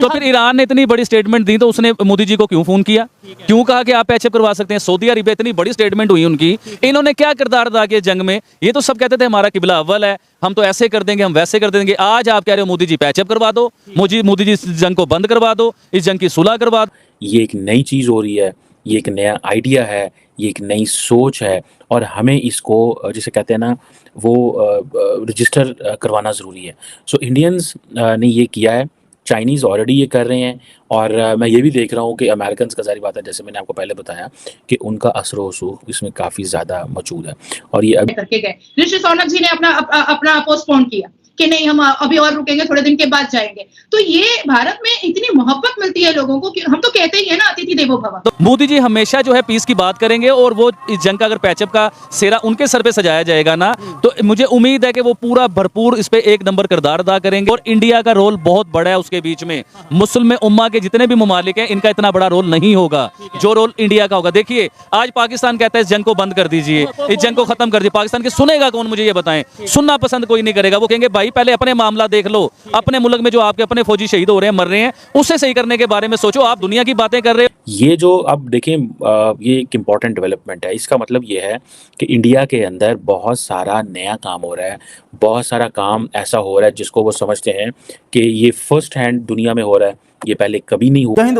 तो फिर ईरान ने इतनी बड़ी स्टेटमेंट दी तो उसने मोदी जी को क्यों फोन किया, क्यों कहा कि आप पैचअप करवा सकते हैं? सऊदी अरबिया, इतनी बड़ी स्टेटमेंट हुई उनकी, इन्होंने क्या किरदार अदा किया जंग में? ये तो सब कहते थे हमारा किबला अव्वल है, हम तो ऐसे कर देंगे, हम वैसे कर देंगे। आज आप कह रहे हो मोदी जी पैचअप करवा दो, मोदी जी इस जंग को बंद करवा दो, इस जंग की सुलह करवा दो। ये एक नई चीज़ हो रही है, ये एक नया आइडिया है, ये एक नई सोच है और हमें इसको जिसे कहते हैं ना वो रजिस्टर करवाना ज़रूरी है। सो इंडियंस ने ये किया है, चाइनीज़ ऑलरेडी ये कर रहे हैं और मैं ये भी देख रहा हूँ कि अमेरिकन्स का ज़ाहिर बात है, जैसे मैंने आपको पहले बताया कि उनका असर रसूख इसमें काफ़ी ज़्यादा मौजूद है और ये अभी करके गए। ऋषि सोनक जी ने अपना पोस्टपोन किया कि नहीं हम अभी और रुकेंगे, थोड़े दिन के बाद जाएंगे। तो ये भारत में इतनी मोहब्बत मिलती है लोगों को कि हम तो कहते ही है ना, अतिथि देवो भव। तो मोदी जी हमेशा जो है पीस की बात करेंगे और वो इस जंग का अगर पैचअप का सेरा उनके सर पे सजाया जाएगा ना, तो मुझे उम्मीद है कि वो पूरा भरपूर इस पे एक नंबर किरदार अदा करेंगे। और इंडिया का रोल बहुत बड़ा है उसके बीच में। मुस्लिम उम्मा के जितने भी ममालिक हैं, इनका इतना बड़ा रोल नहीं होगा जो रोल इंडिया का होगा। देखिए आज पाकिस्तान कहता है इस जंग को बंद कर दीजिए, इस जंग को खत्म कर दीजिए। पाकिस्तान की सुनेगा कौन, मुझे ये बताएं? सुनना पसंद कोई नहीं करेगा। वो कहेंगे भाई पहले अपने मामला देख लो, अपने मुल्क में जो आपके अपने फौजी शहीद हो रहे हैं, मर रहे हैं, उसे सही करने के बारे में सोचो। आप दुनिया की बातें कर रहे हो। ये जो अब देखें ये एक इम्पॉर्टेंट डेवलपमेंट है। इसका मतलब ये है कि इंडिया के अंदर बहुत सारा नया काम हो रहा है, बहुत सारा काम ऐसा हो रहा है जिसको वो समझते हैं कि ये फर्स्ट हैंड दुनिया में हो रहा है, ये पहले कभी नहीं हुआ। जय हिंद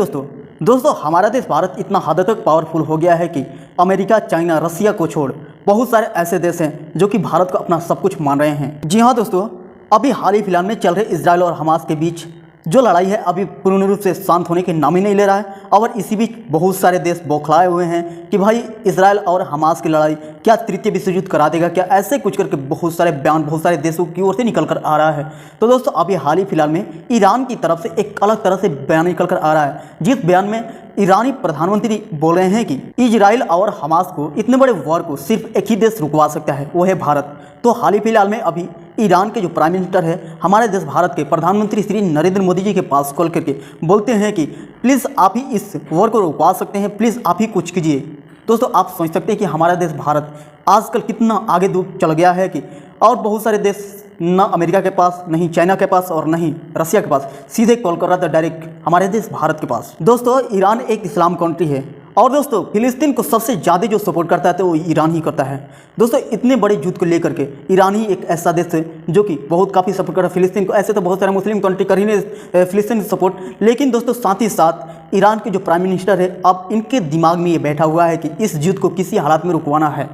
दोस्तों, हमारा देश भारत इतना हद तक पावरफुल हो गया है कि अमेरिका, चाइना, रसिया को छोड़ बहुत सारे ऐसे देश हैं जो कि भारत को अपना सब कुछ मान रहे हैं। जी हाँ दोस्तों, अभी हाल ही फिलहाल में चल रहे इजराइल और हमास के बीच जो लड़ाई है अभी पूर्ण रूप से शांत होने के नाम ही नहीं ले रहा है। और इसी बीच बहुत सारे देश बौखलाए हुए हैं कि भाई इजराइल और हमास की लड़ाई क्या तृतीय विश्व युद्ध करा देगा क्या, ऐसे कुछ करके बहुत सारे बयान बहुत सारे देशों की ओर से निकल कर आ रहा है। तो दोस्तों अभी हाल ही फिलहाल में ईरान की तरफ से एक अलग तरह से बयान निकल कर आ रहा है, जिस बयान में ईरानी प्रधानमंत्री बोल रहे हैं कि इजराइल और हमास को इतने बड़े वॉर को सिर्फ एक ही देश रुकवा सकता है, वो है भारत। तो हाल ही फिलहाल में अभी ईरान के जो प्राइम मिनिस्टर है हमारे देश भारत के प्रधानमंत्री श्री नरेंद्र मोदी जी के पास कॉल करके बोलते हैं कि प्लीज़ आप ही इस वॉर को रुकवा सकते हैं, प्लीज़ आप ही कुछ कीजिए। दोस्तों आप सोच सकते हैं कि हमारा देश भारत आजकल कितना आगे दूर चल गया है कि और बहुत सारे देश ना अमेरिका के पास, नहीं चाइना के पास और नहीं रसिया के पास सीधे कॉल कर रहा था डायरेक्ट हमारे देश भारत के पास। दोस्तों ईरान एक इस्लाम कंट्री है और दोस्तों फिलिस्तीन को सबसे ज़्यादा जो सपोर्ट करता है तो वो ईरान ही करता है। दोस्तों इतने बड़े युद्ध को लेकर के ईरान ही एक ऐसा देश है जो कि बहुत काफ़ी सपोर्ट करता है फिलिस्तीन को। ऐसे तो बहुत सारे मुस्लिम कंट्री कर ही नहीं फिलिस्तीन सपोर्ट, लेकिन दोस्तों साथ ही साथ ईरान के जो प्राइम मिनिस्टर है अब इनके दिमाग में ये बैठा हुआ है कि इस युद्ध को किसी हालात में रुकवाना है।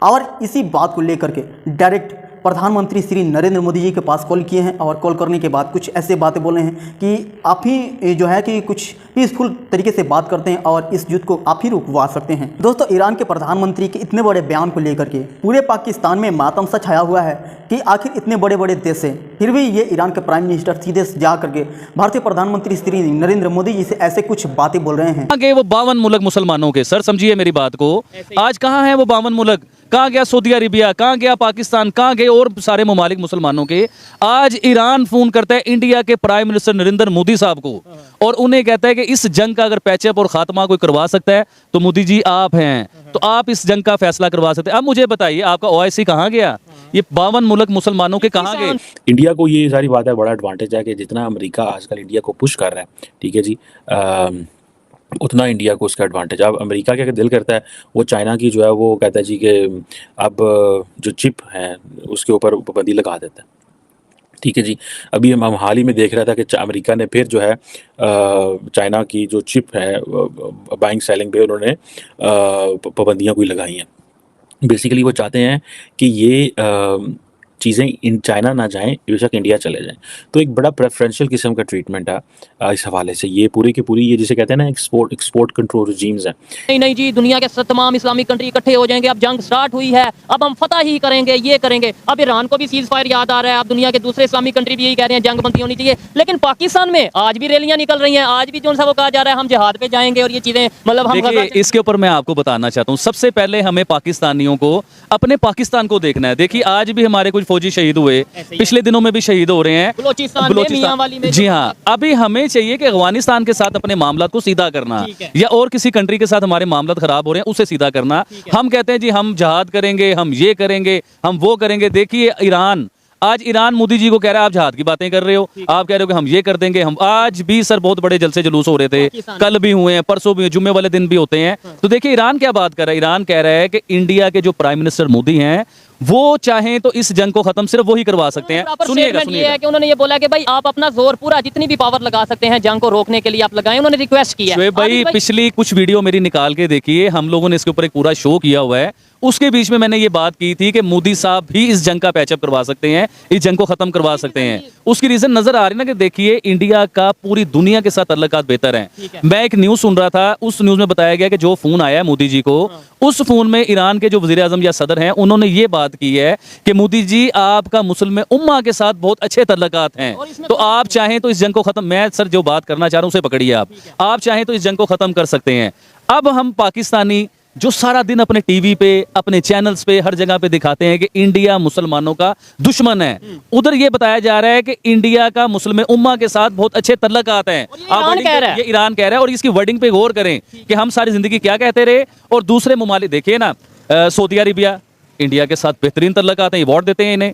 और इसी बात को लेकर के डायरेक्ट प्रधानमंत्री श्री नरेंद्र मोदी जी के पास कॉल किए हैं और कॉल करने के बाद कुछ ऐसे बातें बोले हैं कि आप ही जो है कि कुछ पीसफुल तरीके से बात करते हैं और इस युद्ध को आप ही रुकवा सकते हैं। दोस्तों ईरान के प्रधानमंत्री के इतने बड़े बयान को लेकर के पूरे पाकिस्तान में मातम सा छाया हुआ है कि आखिर इतने बड़े बड़े देश हैं फिर भी ये ईरान के प्राइम मिनिस्टर सीधे जा करके भारतीय प्रधानमंत्री श्री नरेंद्र मोदी जी से ऐसे कुछ बातें बोल रहे हैं। आगे वो 52 मुल्क मुसलमानों के, सर समझिए मेरी बात को, आज कहाँ है वो 52 मुल्क? कहाँ गया सऊदी अरेबिया, कहाँ गया पाकिस्तान, कहाँ गए और सारे ममालिक मुसलमानों के? आज ईरान फोन करता है इंडिया के प्राइम मिनिस्टर नरेंद्र मोदी साहब को और उन्हें कहता है कि इस जंग का अगर पैचअप और खात्मा कोई करवा सकता है तो मोदी जी आप हैं, तो आप इस जंग का फैसला करवा सकते हैं। अब मुझे बताइए आपका OIC कहाँ गया? ये 52 मुल्क मुसलमानों के कहाँ गए? इंडिया को ये सारी बात है, बड़ा एडवांटेज है कि जितना अमेरिका आजकल इंडिया को पुश कर रहा है, ठीक है जी, उतना इंडिया को उसका एडवांटेज। अब अमेरिका क्या दिल करता है वो चाइना की जो है वो कहता है जी कि अब जो चिप है उसके ऊपर पाबंदी लगा देता है, ठीक है जी। अभी हम हाल ही में देख रहा था कि अमेरिका ने फिर जो है चाइना की जो चिप है बाइंग सेलिंग पे उन्होंने पाबंदियाँ कोई लगाई हैं। बेसिकली वो चाहते हैं कि ये चीज़ें इन चाइना ना जाएं, बेशक इंडिया चले जाएं। तो एक बड़ा प्रेफरेंशियल किस्म का ट्रीटमेंट है इस हवाले से। ये पूरी की पूरी ये जिसे कहते हैं ना एक्सपोर्ट कंट्रोल रिजीम्स हैं। नहीं जी, दुनिया के तमाम इस्लामिक कंट्री इकट्ठे हो जाएंगे, अब जंग स्टार्ट हुई है, अब हम फतह ही करेंगे, ये करेंगे। अब ईरान को भी सीज फायर याद आ रहा है, अब दुनिया के दूसरे इस्लामिक कंट्री भी यही कह रहे हैं जंग बंदी होनी चाहिए। लेकिन पाकिस्तान में आज भी रैलियां निकल रही हैं, आज भी जो सा वो कहा जा रहा है हम जिहाद पे जाएंगे और ये चीजें मतलब हम। इसके ऊपर मैं आपको बताना चाहता हूँ, सबसे पहले हमें पाकिस्तानियों को अपने पाकिस्तान को देखना है। देखिए आज भी हमारे कुछ फौजी शहीद हुए, पिछले दिनों में भी शहीद हो रहे हैं बलोचिस्तान। जी हाँ, अभी हमें चाहिए कि अफगानिस्तान के साथ अपने मामला को सीधा करना या और किसी कंट्री के साथ हमारे मामला खराब हो रहे हैं उसे सीधा करना। हम कहते हैं जी हम जिहाद करेंगे, हम ये करेंगे, हम वो करेंगे। देखिए ईरान आज ईरान मोदी जी को कह रहा है आप जहाद की बातें कर रहे हो, आप कह रहे हो कि हम ये कर देंगे, हम आज भी सर बहुत बड़े जलसे जुलूस हो रहे थे, कल भी हुए हैं, परसों भी, जुम्मे वाले दिन भी होते हैं। तो देखिए ईरान क्या बात कर रहा है, ईरान कह रहा है कि इंडिया के जो प्राइम मिनिस्टर मोदी हैं वो चाहें तो इस जंग को खत्म सिर्फ वही करवा सकते हैं। सुनिएगा ये है कि उन्होंने ये बोला कि भाई आप अपना जोर पूरा जितनी भी पावर लगा सकते हैं जंग को रोकने के लिए आप लगाएं, उन्होंने रिक्वेस्ट की है। शोएब भाई पिछली कुछ वीडियो मेरी निकाल के देखिए, हम लोगों ने इसके ऊपर एक पूरा शो किया हुआ है, उसके बीच में मैंने ये बात की थी कि मोदी साहब भी इस जंग का पैचअप करवा सकते हैं, इस जंग को खत्म करवा सकते हैं। उसकी रीजन नजर आ रही ना कि देखिए इंडिया का पूरी दुनिया के साथ ताल्लुकात बेहतर हैं। मैं एक न्यूज सुन रहा था, उस न्यूज में बताया गया कि जो फोन आया मोदी जी को, उस फोन में ईरान के जो वजीर आजम या सदर हैं उन्होंने ये बात की है कि मोदी जी आपका मुस्लिम उम्मा के साथ बहुत अच्छे ताल्लुकात हैं, तो आप चाहें तो इस जंग को खत्म, मैं सर जो बात करना चाह रहा हूं उसे पकड़िए आप चाहें तो इस जंग को खत्म कर सकते हैं। अब हम पाकिस्तानी जो सारा दिन अपने टीवी पे, अपने चैनल्स पे, हर जगह पे दिखाते हैं कि इंडिया मुसलमानों का दुश्मन है, उधर ये बताया जा रहा है कि इंडिया का मुस्लिम उम्मा के साथ बहुत अच्छे ताल्लुकात हैं। ये ईरान कह रहा है और इसकी वर्डिंग पे गौर करें कि हम सारी जिंदगी क्या कहते रहे। और दूसरे ममालिक देखिए ना, सऊदी अरेबिया इंडिया के साथ बेहतरीन ताल्लुकात हैं, अवार्ड देते हैं इन्हें।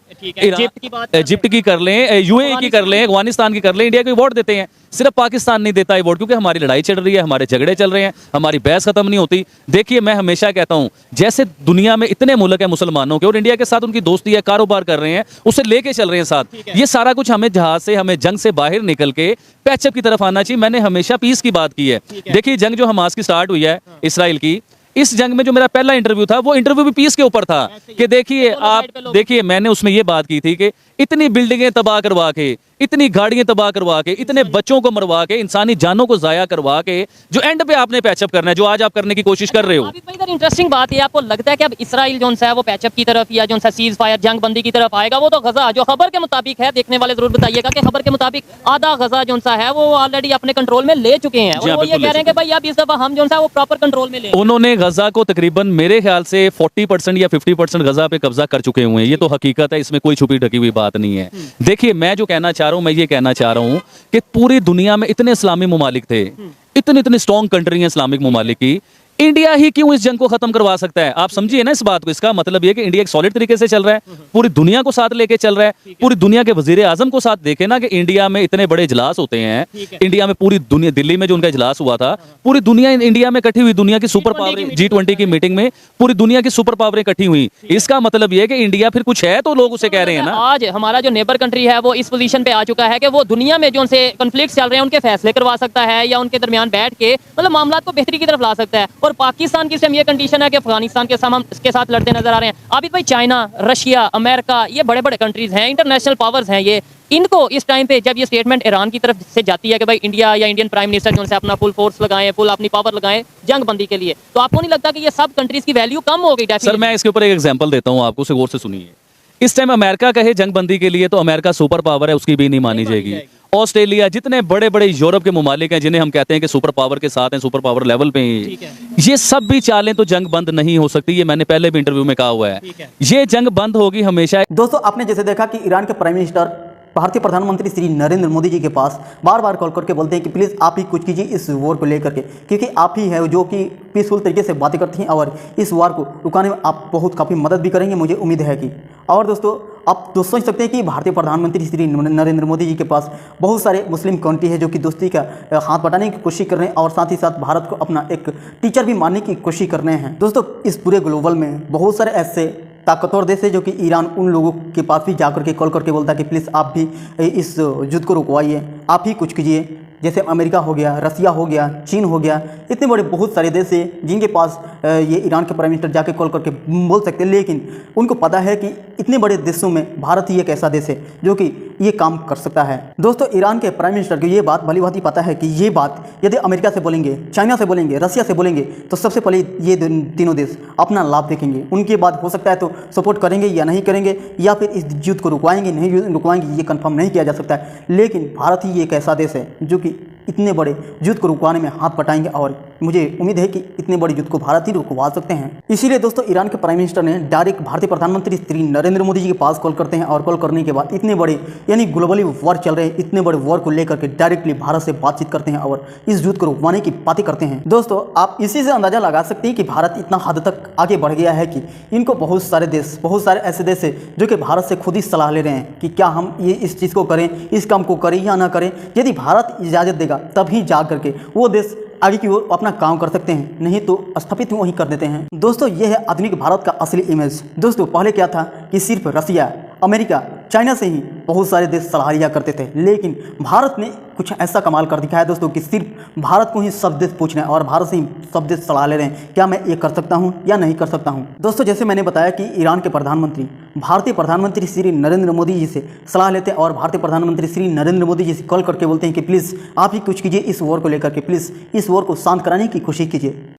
इजिप्ट की कर लें, यूएई की कर लें, अफगानिस्तान की कर लें, इंडिया को अवार्ड देते हैं। सिर्फ पाकिस्तान नहीं देता अवार्ड क्योंकि हमारी लड़ाई चल रही है, हमारे झगड़े चल रहे हैं, हमारी बहस खत्म नहीं होती। देखिए मैं हमेशा कहता हूं जैसे दुनिया में इतने मुल्क है मुसलमानों के और इंडिया के साथ उनकी दोस्ती है, कारोबार कर रहे हैं, उसे लेके चल रहे हैं साथ, ये सारा कुछ हमें जहाज से, हमें जंग से बाहर निकल के पैचअप की तरफ आना चाहिए। मैंने हमेशा पीस की बात की है। देखिए जंग जो हमास की स्टार्ट हुई है इसराइल की, इस जंग में जो मेरा पहला इंटरव्यू था वो इंटरव्यू भी पीस के ऊपर था कि देखिए आप देखिए मैंने उसमें ये बात की थी कि इतनी बिल्डिंगें तबाह करवा के, इतनी गाड़ियां तबाह करवा के, इतने बच्चों को मरवा के, इंसानी जानों को जाया करवा के जो एंड पे आपने पैचअप करना है, जो आज आप करने की कोशिश कर रहे हो। इधर इंटरेस्टिंग बात है, आपको लगता है कि अब इसराइल जो है वो पैचअप की तरफ या जो सीज फायर जंग बंदी की तरफ आएगा? वो तो गजा जो खबर के मुताबिक है, देखने वाले जरूर बताइएगा कि खबर के मुताबिक आधा गजा जो है वो ऑलरेडी अपने कंट्रोल में ले चुके हैं और वो ये कह रहे हैं कि भाई अब इस दफा हम जो है वो प्रॉपर कंट्रोल में ले। उन्होंने गजा को तकरीबन मेरे ख्याल से 40% या 50% गजा पे कब्जा कर चुके हुए हैं। ये तो हकीकत है, इसमें कोई छुपी ढकी हुई बात नहीं है। देखिए मैं जो कहना चाह रहा हूं, मैं ये कहना चाह रहा हूं कि पूरी दुनिया में इतने इस्लामी ममालिक थे, इतनी स्ट्रॉन्ग कंट्री है इस्लामिक ममालिक की, इंडिया ही क्यों इस जंग को खत्म करवा सकता है? आप समझिए ना इस बात को। इसका मतलब यह कि इंडिया एक सॉलिड तरीके से चल रहा है, पूरी दुनिया को साथ लेके चल रहा है, पूरी दुनिया के वजीर आजम को साथ देखे ना कि इंडिया में इतने बड़े इजलास होते हैं, इंडिया में पूरी दुनिया, दिल्ली में जो उनका इजलास हुआ था, पूरी दुनिया इंडिया में इकट्ठी हुई, दुनिया की सुपर पावर G20 की मीटिंग में पूरी दुनिया की सुपर पावरें इकट्ठी हुई। इसका मतलब यह है कि इंडिया फिर कुछ है तो लोग उसे कह रहे हैं ना। आज हमारा जो नेबर कंट्री है वो इस पोजीशन पे आ चुका है कि वो दुनिया में जो से कॉन्फ्लिक्ट चल रहे हैं उनके फैसले करवा सकता है या उनके दरमियान बैठ के मतलब मामला को बेहतरी की तरफ ला सकता है। और पाकिस्तान की ये कंडीशन है कि अफगानिस्तान के साथ लड़ते नजर आ रहे हैं। अभी भाई चाइना, रशिया, अमेरिका, ये बड़े बड़े कंट्रीज हैं, इंटरनेशनल पावर्स हैं, ये इनको इस टाइम पे जब ये स्टेटमेंट ईरान की तरफ से जाती है कि भाई इंडिया या इंडियन प्राइम मिनिस्टर जो है अपना फुल फोर्स लगाएं, फुल अपनी पावर लगाएं जंग बंदी के लिए, तो आपको नहीं लगता कि ये सब कंट्रीज की वैल्यू कम हो गई? सर मैं इसके ऊपर एक एग्जांपल देता हूं आपको, उसे गौर से सुनिए। इस टाइम अमेरिका कहे जंग बंदी के लिए तो अमेरिका सुपर पावर है, उसकी भी नहीं मानी जाएगी। ऑस्ट्रेलिया, जितने बड़े बड़े यूरोप के ममालिक हैं जिन्हें हम कहते हैं कि सुपर पावर के साथ हैं, सुपर पावर लेवल पे हैं, ये सब भी चालें तो जंग बंद नहीं हो सकती। ये मैंने पहले भी इंटरव्यू में कहा हुआ है, ये जंग बंद होगी हमेशा। दोस्तों आपने जैसे देखा कि ईरान के प्राइम मिनिस्टर भारतीय प्रधानमंत्री श्री नरेंद्र मोदी जी के पास बार बार कॉल करके बोलते हैं कि प्लीज़ आप ही कुछ कीजिए इस वॉर को लेकर के, क्योंकि आप ही है जो कि पीसफुल तरीके से बातें करती हैं और इस वॉर को रुकाने में आप बहुत काफ़ी मदद भी करेंगे, मुझे उम्मीद है कि। और दोस्तों आप तो सोच सकते हैं कि भारतीय प्रधानमंत्री श्री नरेंद्र मोदी जी के पास बहुत सारे मुस्लिम कंट्री है जो कि दोस्ती का हाथ बटाने की कोशिश कर रहे हैं और साथ ही साथ भारत को अपना एक टीचर भी मानने की कोशिश कर रहे हैं। दोस्तों इस पूरे ग्लोबल में बहुत सारे ऐसे ताकतवर देश है जो कि ईरान उन लोगों के पास भी जाकर के कॉल करके बोलता है कि प्लीज़ आप भी इस युद्ध को रुकवाइए, आप ही कुछ कीजिए। जैसे अमेरिका हो गया, रसिया हो गया, चीन हो गया, इतने बड़े बहुत सारे देश हैं जिनके पास ये ईरान के प्राइम मिनिस्टर जाके कॉल करके बोल सकते हैं, लेकिन उनको पता है कि इतने बड़े देशों में भारत ही एक ऐसा देश है जो कि ये काम कर सकता है। दोस्तों ईरान के प्राइम मिनिस्टर को ये बात भली भांति पता है कि ये बात यदि अमेरिका से बोलेंगे, चाइना से बोलेंगे, रसिया से बोलेंगे तो सबसे पहले ये तीनों देश अपना लाभ देखेंगे, उनके बाद हो सकता है तो सपोर्ट करेंगे या नहीं करेंगे, या फिर इस युद्ध को रुकवाएंगे नहीं रुकवाएंगे, ये कंफर्म नहीं किया जा सकता है। लेकिन भारत ही एक ऐसा देश है जो कि इतने बड़े युद्ध को रुकवाने में हाथ बटाएंगे और मुझे उम्मीद है कि इतने बड़े युद्ध को भारत ही रुकवा सकते हैं। इसीलिए दोस्तों ईरान के प्राइम मिनिस्टर ने डायरेक्ट भारतीय प्रधानमंत्री श्री नरेंद्र मोदी जी के पास कॉल करते हैं और कॉल करने के बाद इतने बड़े यानी ग्लोबली वॉर चल रहे हैं, इतने बड़े वॉर को लेकर के डायरेक्टली भारत से बातचीत करते हैं और इस युद्ध को रुकवाने की बातें करते हैं। दोस्तों आप इसी से अंदाजा लगा सकते हैं कि भारत इतना हद तक आगे बढ़ गया है कि इनको बहुत सारे ऐसे देश है जो कि भारत से खुद ही सलाह ले रहे हैं कि क्या हम ये इस चीज़ को करें, इस काम को करें या ना करें। यदि भारत इजाज़त देगा तभी जा करके वो देश आगे की ओर अपना काम कर सकते हैं, नहीं तो स्थापित वहीं कर देते हैं। दोस्तों ये है आधुनिक भारत का असली इमेज। दोस्तों पहले क्या था कि सिर्फ रसिया, अमेरिका, चाइना से ही बहुत सारे देश सलाह लिया करते थे, लेकिन भारत ने कुछ ऐसा कमाल कर दिखाया दोस्तों कि सिर्फ भारत को ही सब देश पूछ रहे हैं और भारत से ही सब देश सलाह ले रहे हैं क्या मैं ये कर सकता हूँ या नहीं कर सकता हूँ। दोस्तों जैसे मैंने बताया कि ईरान के प्रधानमंत्री भारतीय प्रधानमंत्री श्री नरेंद्र मोदी जी से सलाह लेते हैं और भारतीय प्रधानमंत्री श्री नरेंद्र मोदी जी से कॉल करके बोलते हैं कि प्लीज़ आप ही कुछ कीजिए इस वॉर को लेकर के, प्लीज़ इस वॉर को शांत कराने की कोशिश कीजिए।